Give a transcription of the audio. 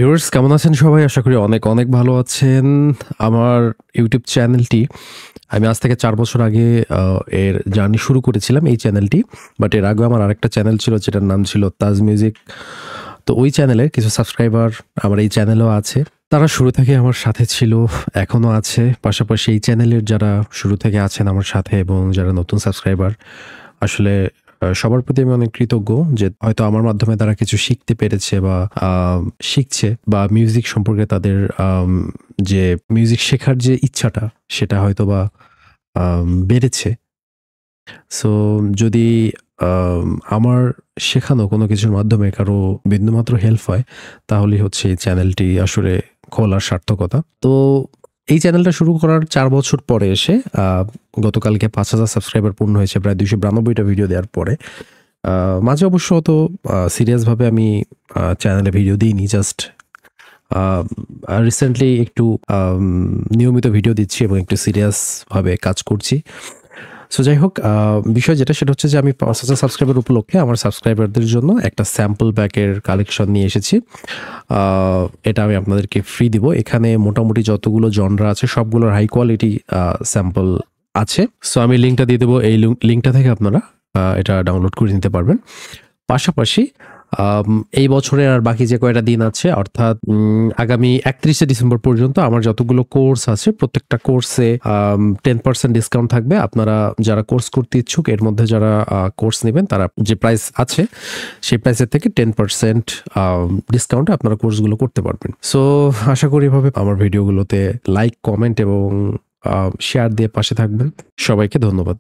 Viewers কেমন আছেন সবাই? আশা করি অনেক, অনেক ভালো আছেন। আমার ইউটিউব চ্যানেলটি আমি আজ থেকে ৪ বছর আগে এর জার্নি শুরু করেছিলাম এই চ্যানেলটি। বাট এর আগেও আমার আরেকটা চ্যানেল ছিল যেটার নাম ছিল তাজ মিউজিক। তো ওই চ্যানেলের কিছু সাবস্ক্রাইবার আমার এই চ্যানেলেও আছে। তারা শুরু থেকে আমার সাথে ছিল, এখনো আছে। পাশাপাশি এই চ্যানেলের যারা শুরু থেকে আছেন আমার সাথে এবং যারা নতুন সাবস্ক্রাইবার, আসলে সবার প্রতি আমি অনেক কৃতজ্ঞ যে হয়তো আমার মাধ্যমে তারা কিছু শিখতে পেরেছে বা শিখছে বা মিউজিক সম্পর্কে তাদের যে মিউজিক শেখার যে ইচ্ছাটা সেটা হয়তোবা বেড়েছে। সো যদি আমার শেখানো কোনো কিছুর মাধ্যমে কারো বিন্দুমাত্র হেল্প হয়, তাহলেই হচ্ছে এই চ্যানেলটি আসলে খোলার সার্থকতা। তো এই চ্যানেলটা শুরু করার ৪ বছর পরে এসে গতকালকে ৫,০০০ সাবস্ক্রাইবার পূর্ণ হয়েছে প্রায় ২৯২ টা ভিডিও দেওয়ার পরে। মাঝে অবশ্য অত সিরিয়াসভাবে আমি চ্যানেলে ভিডিও দিইনি। জাস্ট রিসেন্টলি একটু নিয়মিত ভিডিও দিচ্ছি এবং একটু সিরিয়াসভাবে কাজ করছি। সো যাই হোক, বিষয় যেটা সেটা হচ্ছে যে আমি ৫,০০০ সাবস্ক্রাইবার উপলক্ষে আমার সাবস্ক্রাইবারদের জন্য একটা স্যাম্পল প্যাকের কালেকশন নিয়ে এসেছি। এটা আমি আপনাদেরকে ফ্রি দিব। এখানে মোটামুটি যতগুলো জনরা আছে সবগুলোর হাই কোয়ালিটি স্যাম্পল আছে। সো আমি লিঙ্কটা দিয়ে দেবো। এই লিঙ্কটা থেকে আপনারা এটা ডাউনলোড করে নিতে পারবেন। পাশাপাশি এই বছরের আর বাকি যে কয়টা দিন আছে, অর্থাৎ আগামী ৩১শে ডিসেম্বর পর্যন্ত আমার যতগুলো কোর্স আছে প্রত্যেকটা কোর্সে 10% ডিসকাউন্ট থাকবে। আপনারা যারা কোর্স করতে ইচ্ছুক, এর মধ্যে যারা কোর্স নেবেন তারা যে প্রাইস আছে সেই প্রাইসের থেকে 10% ডিসকাউন্টে আপনারা কোর্সগুলো করতে পারবেন। সো আশা করি এভাবে আমার ভিডিওগুলোতে লাইক, কমেন্ট এবং শেয়ার দিয়ে পাশে থাকবেন। সবাইকে ধন্যবাদ।